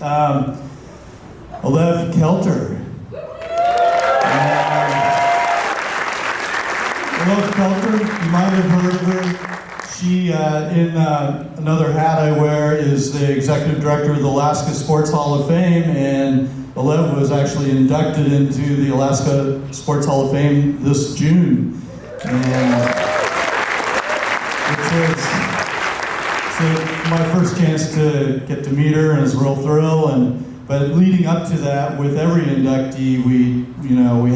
Alev Kelter. Alev Kelter, you might have heard of her. She, in another hat I wear, is the executive director of the Alaska Sports Hall of Fame, and Alev was actually inducted into the Alaska Sports Hall of Fame this June. So my first chance to get to meet her, and it's a real thrill. But leading up to that, with every inductee, we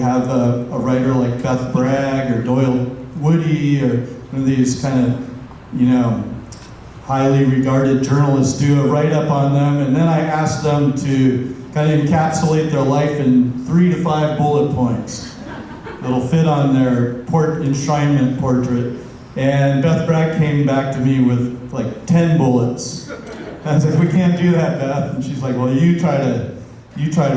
have a writer like Beth Bragg or Doyle Woody or one of these kind of highly regarded journalists do a write-up on them, and then I ask them to kind of encapsulate their life in 3 to 5 bullet points that'll fit on their enshrinement portrait. And Beth Bragg came back to me with like 10 bullets. And I was like, we can't do that, Beth. And she's like, well, you try to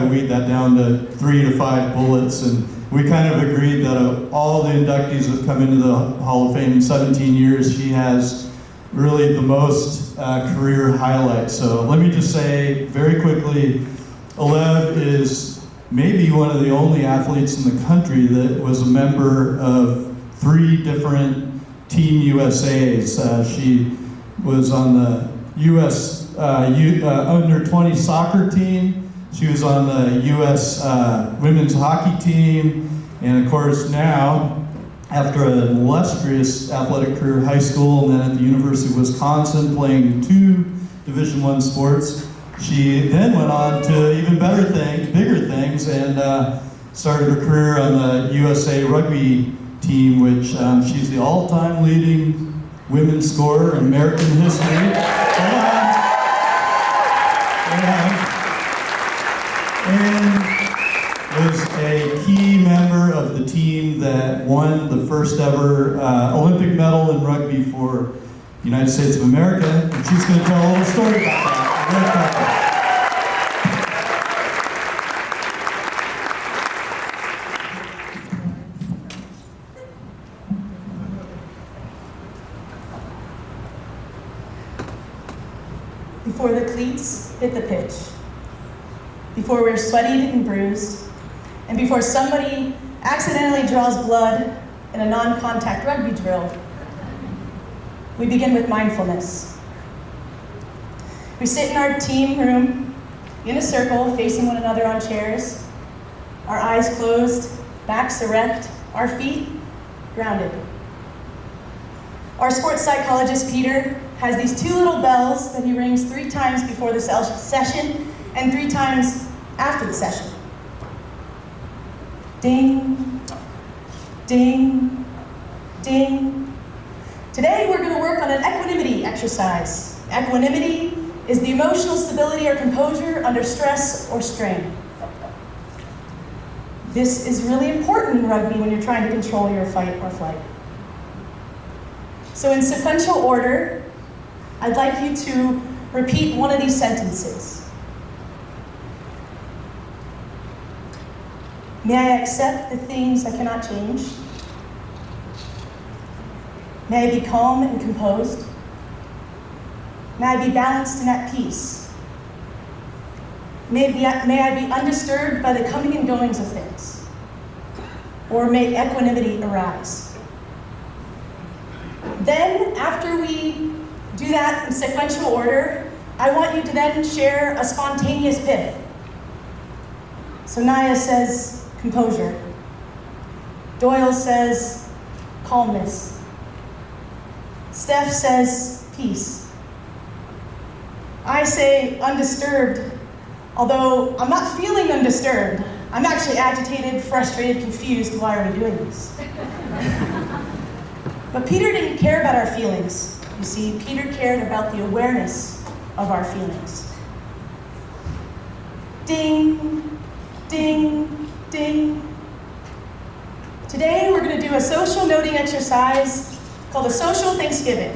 weed that down to 3 to 5 bullets. And we kind of agreed that of all the inductees that have come into the Hall of Fame in 17 years, she has really the most career highlights. So let me just say very quickly, Alev is maybe one of the only athletes in the country that was a member of 3 different Team USAs. She was on the U.S. under 20 soccer team. She was on the U.S. women's hockey team. And of course now, after an illustrious athletic career, high school and then at the University of Wisconsin, playing 2 Division I sports, she then went on to even bigger things, and started her career on the USA rugby team, which she's the all-time leading women's scorer in American history. And was a key member of the team that won the first ever Olympic medal in rugby for the United States of America. And she's going to tell a little story about that. Before the cleats hit the pitch, before we're sweaty and bruised, and before somebody accidentally draws blood in a non-contact rugby drill, we begin with mindfulness. We sit in our team room in a circle, facing one another on chairs, our eyes closed, backs erect, our feet grounded. Our sports psychologist, Peter, has these 2 little bells that he rings 3 times before the session and 3 times after the session. Ding, ding, ding. Today we're going to work on an equanimity exercise. Equanimity is the emotional stability or composure under stress or strain. This is really important in rugby when you're trying to control your fight or flight. So in sequential order, I'd like you to repeat one of these sentences. May I accept the things I cannot change? May I be calm and composed? May I be balanced and at peace? May I be undisturbed by the coming and goings of things? Or may equanimity arise? Then, after we do that in sequential order, I want you to then share a spontaneous pith. So Naya says composure. Doyle says calmness. Steph says peace. I say undisturbed, although I'm not feeling undisturbed. I'm actually agitated, frustrated, confused. Why are we doing this? But Peter didn't care about our feelings. You see, Peter cared about the awareness of our feelings. Ding, ding, ding. Today we're going to do a social noting exercise called a social Thanksgiving.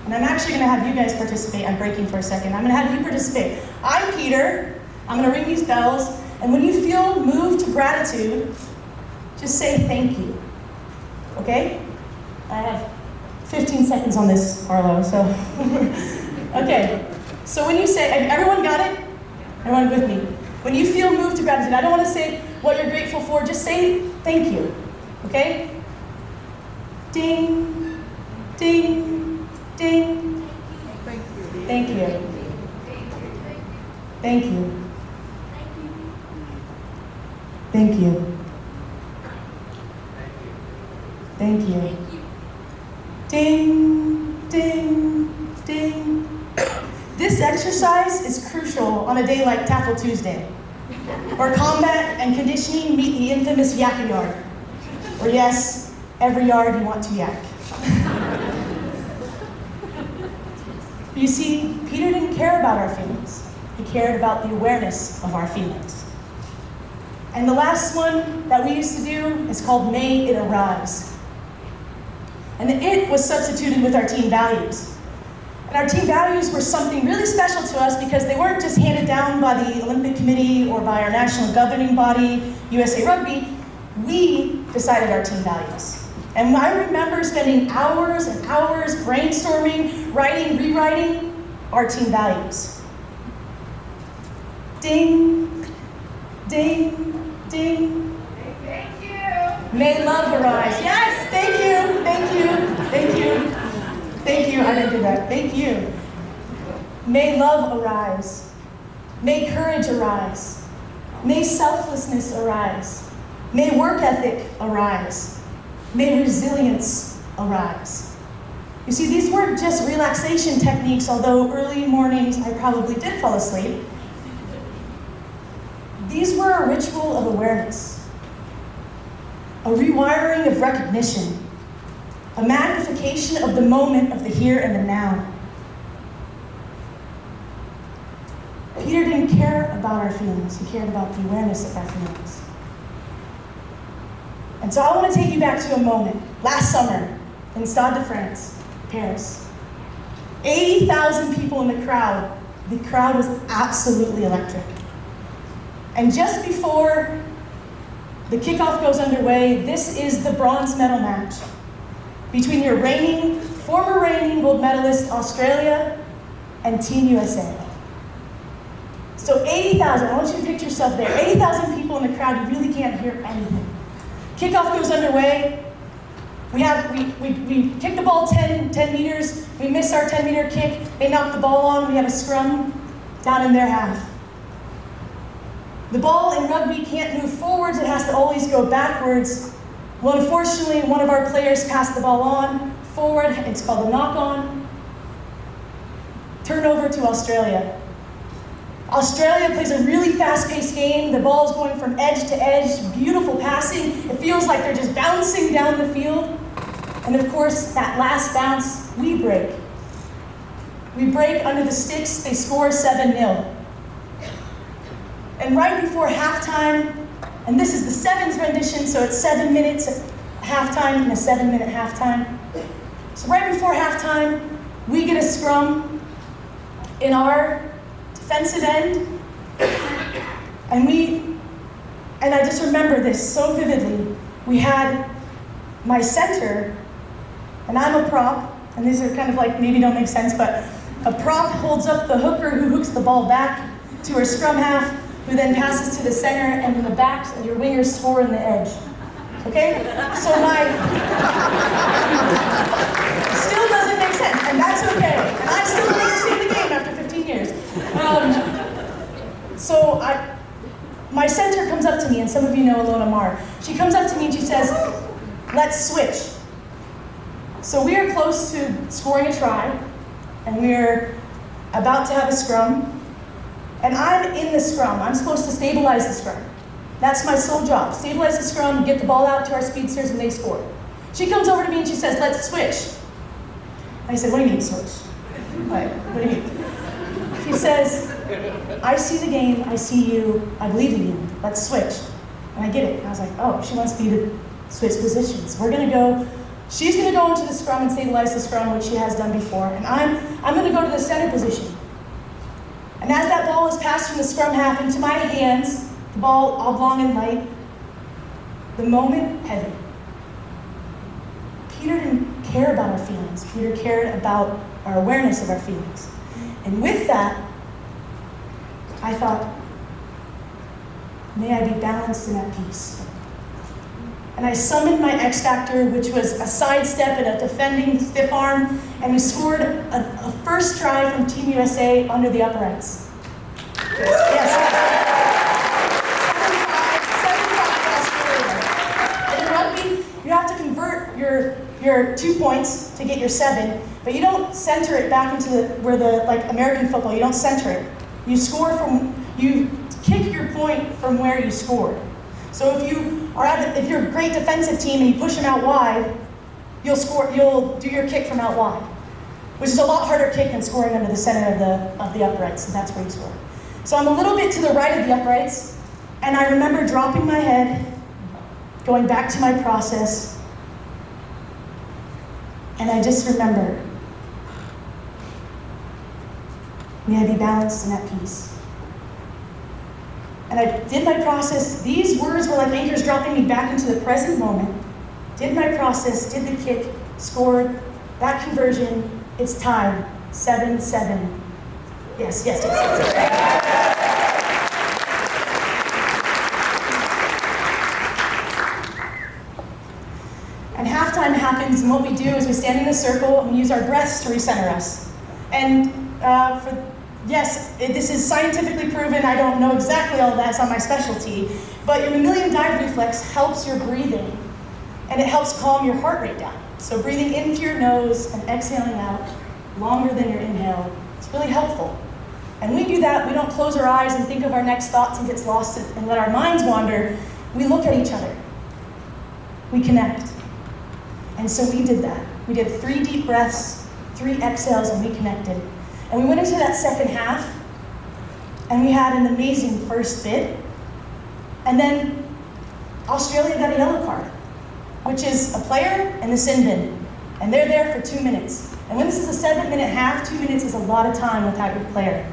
And I'm actually going to have you guys participate. I'm breaking for a second. I'm going to have you participate. I'm Peter. I'm going to ring these bells. And when you feel moved to gratitude, just say thank you. Okay? I have 15 seconds on this, Harlow, so. Okay. So when you say, everyone got it? Everyone with me? When you feel moved to gratitude, I don't want to say what you're grateful for, just say thank you, okay? Ding, ding, ding. Thank you. Thank you. Thank you. Thank you. Thank you. Ding, ding, ding. This exercise is crucial on a day like Tackle Tuesday, where combat and conditioning meet the infamous yak yard, or yes, every yard you want to yak. You see, Peter didn't care about our feelings. He cared about the awareness of our feelings. And the last one that we used to do is called May It Arise. And the it was substituted with our team values. And our team values were something really special to us because they weren't just handed down by the Olympic Committee or by our national governing body, USA Rugby. We decided our team values. And I remember spending hours and hours brainstorming, writing, rewriting our team values. Ding, ding, ding. Thank you. May love arise. Yes, thank you, thank you, thank you. Thank you, I didn't do that. Thank you. May love arise. May courage arise. May selflessness arise. May work ethic arise. May resilience arise. You see, these weren't just relaxation techniques, although early mornings I probably did fall asleep. These were a ritual of awareness, a rewiring of recognition, a magnification of the moment of the here and the now. Peter didn't care about our feelings, he cared about the awareness of our feelings. And so I want to take you back to a moment, last summer, in Stade de France, Paris. 80,000 people in the crowd. The crowd was absolutely electric. And just before the kickoff goes underway, this is the bronze medal match between your former reigning gold medalist Australia and Team USA. So 80,000, I want you to picture yourself there. 80,000 people in the crowd, you really can't hear anything. Kickoff goes underway. We kick the ball 10 meters. We miss our 10-meter kick. They knock the ball on. We have a scrum down in their half. The ball in rugby can't move forwards. It has to always go backwards. Well, unfortunately, one of our players passed the ball on forward. It's called a knock-on. Turnover to Australia. Australia plays a really fast-paced game. The ball is going from edge to edge, beautiful passing. It feels like they're just bouncing down the field. And of course, that last bounce, we break. We break under the sticks. They score 7-0. And right before halftime, and this is the sevens rendition, so it's 7 minutes at halftime and a 7-minute halftime. So right before halftime, we get a scrum in our defensive end, and I just remember this so vividly. We had my center, and I'm a prop, and these are kind of like maybe don't make sense, but a prop holds up the hooker who hooks the ball back to her scrum half, who then passes to the center, and in the backs, and your wingers score in the edge. Okay? So still doesn't make sense, and that's okay. And I still don't understand the game after 15 years. My center comes up to me, and some of you know Alona Mar. She comes up to me and she says, let's switch. So we are close to scoring a try, and we're about to have a scrum. And I'm in the scrum. I'm supposed to stabilize the scrum. That's my sole job. Stabilize the scrum, get the ball out to our speedsters, and they score. She comes over to me and she says, let's switch. I said, what do you mean switch? What do you mean? She says, I see the game, I see you, I believe in you. Let's switch. And I get it. And I was like, oh, she wants me to switch positions. She's gonna go into the scrum and stabilize the scrum, which she has done before. And I'm gonna go to the center position. And as that ball is passed from the scrum half into my hands, the ball oblong and light, the moment heavy. Peter didn't care about our feelings. Peter cared about our awareness of our feelings. And with that, I thought, may I be balanced and at peace. And I summoned my X factor, which was a sidestep and a defending stiff arm, and we scored a first try from Team USA under the uprights. Yes. 7-5 Australia. And in rugby, you have to convert your 2 points to get your 7, but you don't center it back into like American football, you don't center it. You kick your point from where you scored. So if you're a great defensive team and you push them out wide, you'll do your kick from out wide, which is a lot harder kick than scoring under the center of the uprights, and that's where you score. So I'm a little bit to the right of the uprights, and I remember dropping my head, going back to my process, and I just remember, may I be balanced and at peace. And I did my process. These words were like anchors dropping me back into the present moment. Did my process, did the kick, scored, that conversion, it's tied, 7-7. Yes. And halftime happens, and what we do is we stand in a circle and we use our breaths to recenter us. And this is scientifically proven. I don't know exactly all that, it's not my specialty, but your mammalian dive reflex helps your breathing, and it helps calm your heart rate down. So breathing in through your nose and exhaling out longer than your inhale, it's really helpful. And we do that, we don't close our eyes and think of our next thoughts and get lost and let our minds wander. We look at each other. We connect. And so we did that. We did 3 deep breaths, 3 exhales, and we connected. And we went into that second half, and we had an amazing first bit. And then Australia got a yellow card, which is a player and the sin bin. And they're there for 2 minutes. And when this is a 7-minute half, 2 minutes is a lot of time without your player.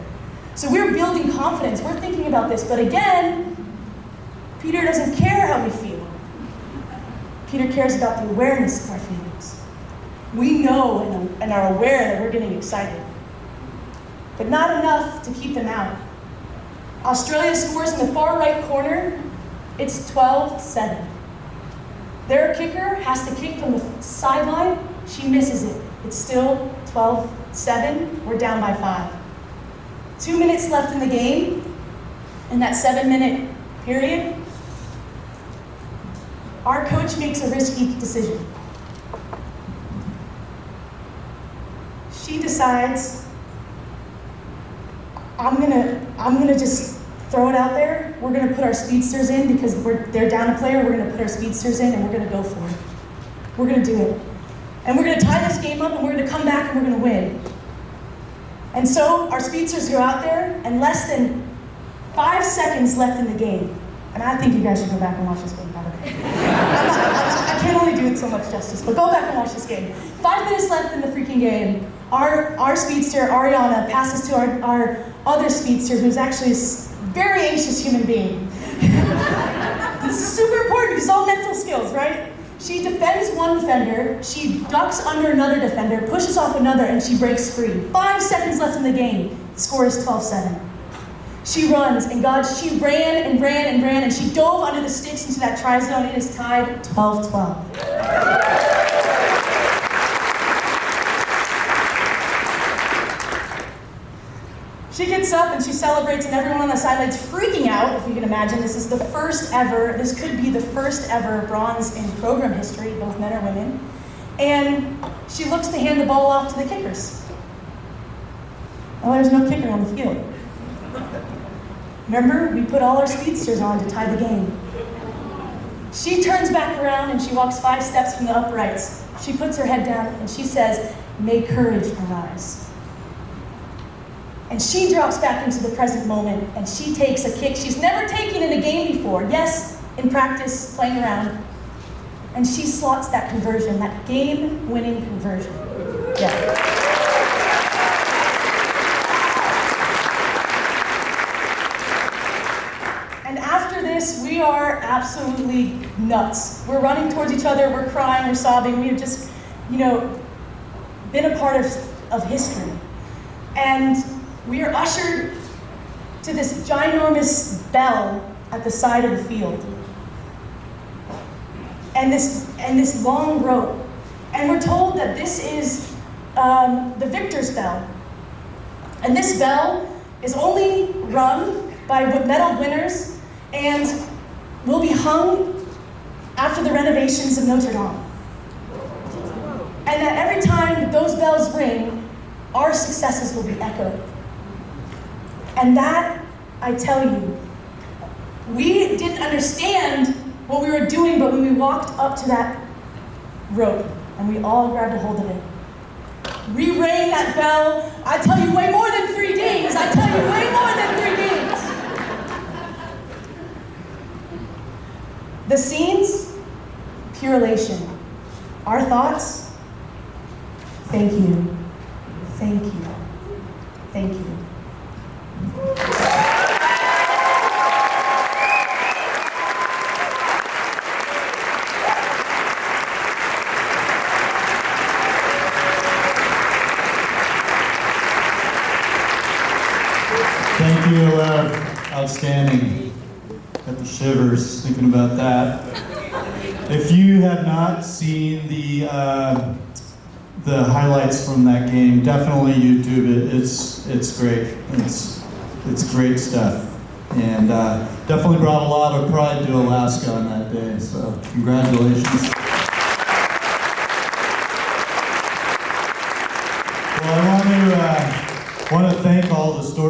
So we're building confidence, we're thinking about this. But again, Peter doesn't care how we feel. Peter cares about the awareness of our feelings. We know and are aware that we're getting excited, but not enough to keep them out. Australia scores in the far right corner. It's 12-7. Their kicker has to kick from the sideline. She misses it. It's still 12-7. We're down by 5. 2 minutes left in the game. In that 7-minute period, our coach makes a risky decision. She decides, I'm gonna just throw it out there. We're gonna put our speedsters in because they're down a player. We're gonna put our speedsters in and we're gonna go for it. We're gonna do it. And we're gonna tie this game up and we're gonna come back and we're gonna win. And so our speedsters go out there, and less than 5 seconds left in the game. And I think you guys should go back and watch this game, by the way. I can't only do it so much justice, but go back and watch this game. 5 minutes left in the freaking game. Our speedster, Ariana, passes to our other speedster, who's actually a very anxious human being. This is super important, it's all mental skills, right? She defends one defender, she ducks under another defender, pushes off another, and she breaks free. 5 seconds left in the game. The score is 12-7. She runs, and she ran and ran and ran, and she dove under the sticks into that try zone. It is tied 12-12. She gets up and she celebrates, and everyone on the sideline's freaking out, if you can imagine. This is the first ever, this could be the first ever bronze in program history, both men or women. And she looks to hand the ball off to the kickers. Oh, there's no kicker on the field. Remember, we put all our speedsters on to tie the game. She turns back around and she walks 5 steps from the uprights. She puts her head down and she says, "May courage arise." And she drops back into the present moment and she takes a kick she's never taken in a game before. Yes, in practice, playing around. And she slots that conversion, that game-winning conversion. Yeah. And after this, we are absolutely nuts. We're running towards each other, we're crying, we're sobbing. We have just, been a part of history. And we are ushered to this ginormous bell at the side of the field. And this long rope. And we're told that this is the victor's bell. And this bell is only rung by medal winners and will be hung after the renovations of Notre Dame. And that every time that those bells ring, our successes will be echoed. And that, I tell you, we didn't understand what we were doing, but when we walked up to that rope and we all grabbed a hold of it, we rang that bell, I tell you, way more than 3 days. I tell you, way more than 3 days. The scenes, pure elation. Our thoughts, thank you, thank you, thank you. Thank you, Alev. Outstanding. Got the shivers thinking about that. If you have not seen the highlights from that game, definitely YouTube it. It's great. It's great stuff, and definitely brought a lot of pride to Alaska on that day. So congratulations. Well, I want to thank all the stories.